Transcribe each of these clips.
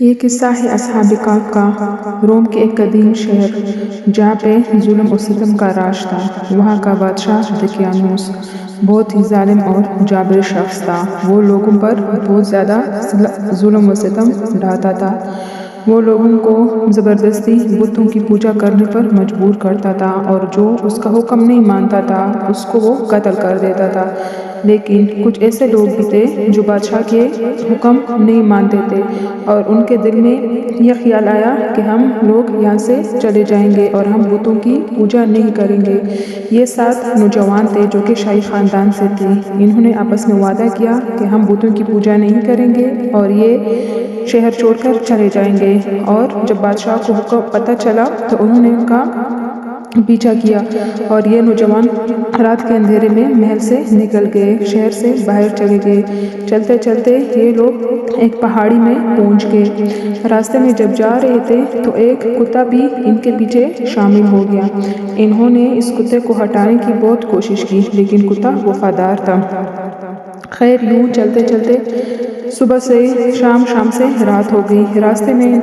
یہ قصہ ہے اصحاب کہف کا۔ روم کے ایک قدیم شہر جہاں پہ ظلم و ستم کا راج تھا۔ وہاں کا بادشاہ دقیانوس بہت ہی ظالم اور جابر شخص تھا۔ وہ لوگوں پر بہت زیادہ ظلم و ستم ڈھاتا تھا۔ وہ لوگوں کو زبردستی بتوں کی پوجا کرنے پر مجبور کرتا تھا اور جو اس کا حکم نہیں مانتا تھا اس کو وہ قتل کر دیتا تھا۔ لیکن کچھ ایسے لوگ بھی تھے جو بادشاہ کے حکم نہیں مانتے تھے اور ان کے دل میں یہ خیال آیا کہ ہم لوگ یہاں سے چلے جائیں گے اور ہم بتوں کی پوجا نہیں کریں گے۔ یہ 7 نوجوان تھے جو کہ شاہی خاندان سے تھے۔ انہوں نے آپس میں وعدہ کیا کہ ہم بتوں کی پوجا نہیں کریں گے اور یہ شہر چھوڑ کر چلے جائیں گے۔ اور جب بادشاہ کو حکم پتہ چلا تو انہوں نے ان کا پیچھا کیا اور یہ نوجوان رات کے اندھیرے میں محل سے نکل گئے، شہر سے باہر چلے گئے۔ چلتے چلتے یہ لوگ ایک پہاڑی میں پہنچ گئے۔ راستے میں جب جا رہے تھے تو ایک کتا بھی ان کے پیچھے شامل ہو گیا۔ انہوں نے اس کتے کو ہٹانے کی بہت کوشش کی لیکن کتا وفادار تھا۔ خیر یوں چلتے چلتے صبح سے شام سے رات ہو گئی۔ راستے میں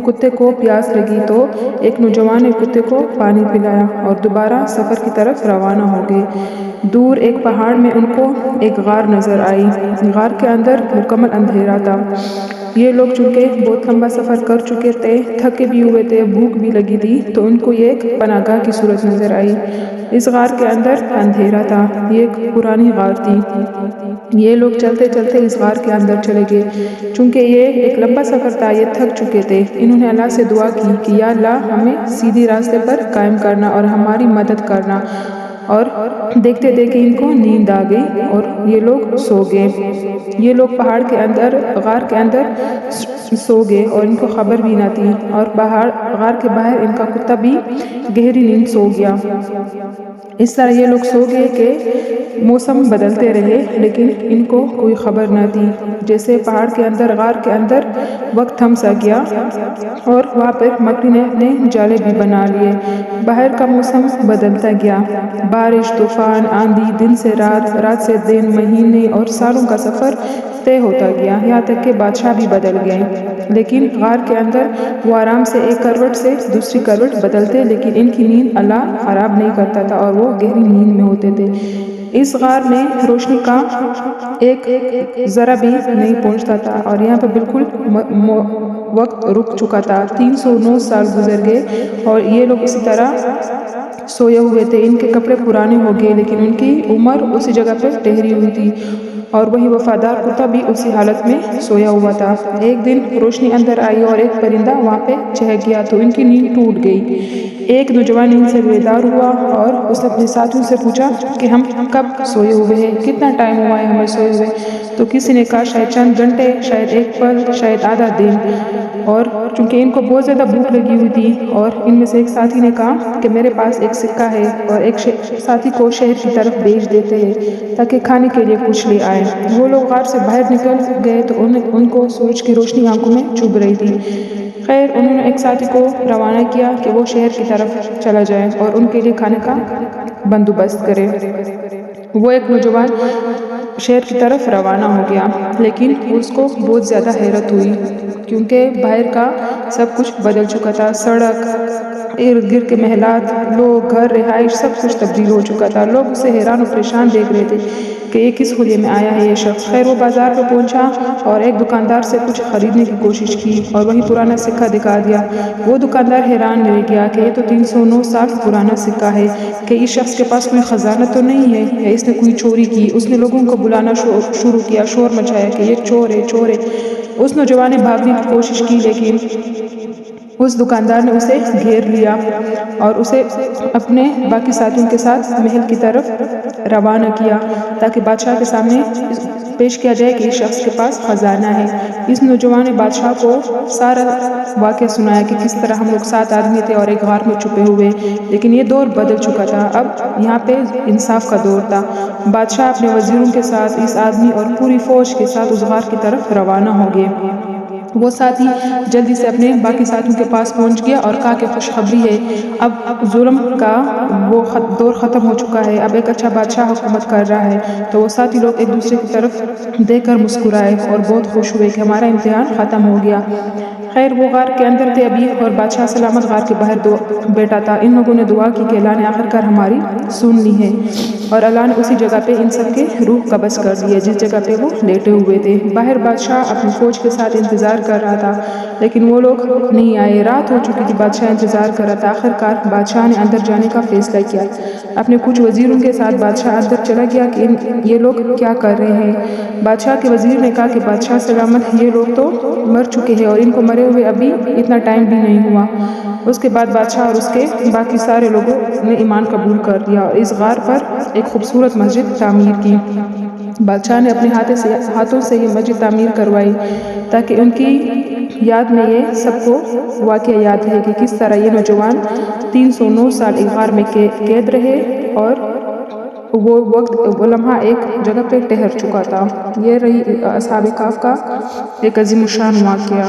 کتے کو پیاس لگی تو ایک نوجوان نے کتے کو پانی پلایا اور دوبارہ سفر کی طرف روانہ ہو گئے۔ دور ایک پہاڑ میں ان کو ایک غار نظر آئی۔ غار کے اندر مکمل اندھیرا تھا۔ یہ لوگ چونکہ بہت لمبا سفر کر چکے تھے، تھکے بھی ہوئے تھے، بھوک بھی لگی تھی تو ان کو ایک پناہ گاہ کی صورت نظر آئی۔ اس غار کے اندر اندھیرا تھا۔ یہ ایک پرانی غار تھی۔ یہ لوگ چلتے چلتے اس غار کے اندر چلے گئے۔ چونکہ یہ ایک لمبا سفر تھا، یہ تھک چکے تھے۔ انہوں نے اللہ سے دعا کی کہ یا اللہ ہمیں سیدھی راستے پر قائم کرنا اور ہماری مدد کرنا۔ اور دیکھتے دیکھتے ان کو نیند آ گئی اور یہ لوگ سو گئے۔ یہ لوگ غار کے اندر سو گئے اور ان کو خبر بھی نہ تھی اور غار کے باہر ان کا کتا بھی گہری نیند سو گیا۔ اس طرح یہ لوگ سو گئے کہ موسم بدلتے رہے لیکن ان کو کوئی خبر نہ تھی۔ جیسے پہاڑ کے اندر غار کے اندر وقت تھم سا گیا اور وہاں پر مکڑی نے اپنے جالے بھی بنا لیے۔ باہر کا موسم بدلتا گیا۔ بارش، طوفان، آندھی، دن سے رات، رات سے دن، مہینے اور سالوں کا سفر طے ہوتا گیا، یہاں تک کہ بادشاہ بھی بدل گئے۔ لیکن غار کے اندر وہ آرام سے ایک کروٹ سے دوسری کروٹ بدلتے لیکن ان کی نیند اللہ خراب نہیں کرتا تھا اور وہ گہری نیند میں ہوتے تھے۔ اس غار میں روشنی کا ایک ذرہ بھی نہیں پہنچتا تھا اور یہاں پر بالکل وقت رک چکا تھا۔ 309 سال گزر گئے اور یہ لوگ اسی طرح سوئے ہوئے تھے۔ ان کے کپڑے پرانے ہو گئے لیکن ان کی عمر اسی جگہ پہ ٹھہری ہوئی تھی اور وہی وفادار کتا بھی اسی حالت میں سویا ہوا تھا۔ ایک دن روشنی اندر آئی اور ایک پرندہ وہاں پہ چہک گیا تو ان کی نیند ٹوٹ گئی۔ ایک نوجوان نیند سے بیدار ہوا اور اس نے اپنے ساتھیوں سے پوچھا کہ ہم کب سوئے ہوئے ہیں، کتنا ٹائم ہوا ہے ہمیں سوئے ہوئے؟ تو کسی نے کہا شاید چند گھنٹے، شاید ایک پل، شاید آدھا دن۔ اور چونکہ ان کو بہت زیادہ بھوک لگی ہوئی تھی اور ان میں سے ایک ساتھی نے کہا کہ میرے پاس ایک سکہ ہے اور ایک ساتھی کو شہر کی طرف بھیج دیتے ہیں تاکہ کھانے کے لیے کچھ لے آئے۔ وہ لوگ غار سے باہر نکل گئے تو ان کو سورج کی روشنی آنکھوں میں چبھ رہی تھی۔ خیر انہوں نے ایک ساتھی کو روانہ کیا کہ وہ شہر کی طرف چلا جائے اور ان کے لیے کھانے کا بندوبست کرے۔ وہ ایک نوجوان شہر کی طرف روانہ ہو گیا لیکن اس کو بہت زیادہ حیرت ہوئی کیونکہ باہر کا سب کچھ بدل چکا تھا۔ سڑک، ارد گرد کے محلات، لوگ، گھر، رہائش، سب کچھ تبدیل ہو چکا تھا۔ لوگ اسے حیران و پریشان دیکھ رہے تھے کہ یہ کس حلیے میں آیا ہے یہ شخص۔ خیر وہ بازار پہ پہنچا اور ایک دکاندار سے کچھ خریدنے کی کوشش کی اور وہی پرانا سکہ دکھا دیا۔ وہ دکاندار حیران رہ گیا کہ یہ تو 309 سال پرانا سکہ ہے، کہ اس شخص کے پاس کوئی خزانہ تو نہیں ہے یا اس نے کوئی چوری کی۔ اس نے لوگوں کو بلانا شروع کیا، شور مچایا کہ یہ چور ہے، چور ہے۔ اس نوجوان نے بھاگنے کی کوشش کی لیکن اس دکاندار نے اسے گھیر لیا اور اسے اپنے باقی ساتھیوں کے ساتھ محل کی طرف روانہ کیا تاکہ بادشاہ کے سامنے پیش کیا جائے کہ اس شخص کے پاس خزانہ ہے۔ اس نوجوان نے بادشاہ کو سارا واقعہ سنایا کہ کس طرح ہم لوگ 7 آدمی تھے اور ایک غار میں چھپے ہوئے، لیکن یہ دور بدل چکا تھا۔ اب یہاں پہ انصاف کا دور تھا۔ بادشاہ اپنے وزیروں کے ساتھ، اس آدمی اور پوری فوج کے ساتھ اس غار کی طرف روانہ ہو گئے۔ وہ ساتھی جلدی سے اپنے باقی ساتھیوں کے پاس پہنچ گیا اور کہا کہ خوشخبری ہے، اب ظلم کا وہ دور ختم ہو چکا ہے، اب ایک اچھا بادشاہ حکومت کر رہا ہے۔ تو وہ ساتھی لوگ ایک دوسرے کی طرف دیکھ کر مسکرائے اور بہت خوش ہوئے کہ ہمارا امتحان ختم ہو گیا۔ خیر وہ غار کے اندر تھے ابھی اور بادشاہ سلامت غار کے باہر بیٹھا تھا۔ ان لوگوں نے دعا کی کہ اللہ نے آخر کار ہماری سن لی ہے، اور اللہ نے اسی جگہ پہ ان سب کے روح قبض کر دیے جس جگہ پہ وہ لیٹے ہوئے تھے۔ باہر بادشاہ اپنی فوج کے ساتھ انتظار کر رہا تھا لیکن وہ لوگ نہیں آئے۔ رات ہو چکی تھی، بادشاہ انتظار کر رہا تھا۔ آخر کار بادشاہ نے اندر جانے کا فیصلہ کیا۔ اپنے کچھ وزیروں کے ساتھ بادشاہ اندر چلا گیا کہ یہ لوگ کیا کر رہے ہیں۔ بادشاہ کے وزیر نے کہا کہ بادشاہ سلامت، یہ لوگ تو مر چکے ہیں اور ان کو مرے ہوئے ابھی اتنا ٹائم بھی نہیں ہوا۔ اس کے بعد بادشاہ اور اس کے باقی سارے لوگوں نے ایمان قبول کر لیا اور اس غار پر ایک خوبصورت مسجد تعمیر کی۔ بادشاہ نے اپنے ہاتھوں سے یہ مسجد تعمیر کروائی تاکہ ان کی یاد میں یہ سب کو واقعہ یاد ہے کہ کس طرح یہ نوجوان 309 سال ایک غار میں قید رہے اور وہ لمحہ ایک جگہ پہ ٹھہر چکا تھا۔ یہ رہی اصحاب کہف کا ایک عظیم الشان واقعہ۔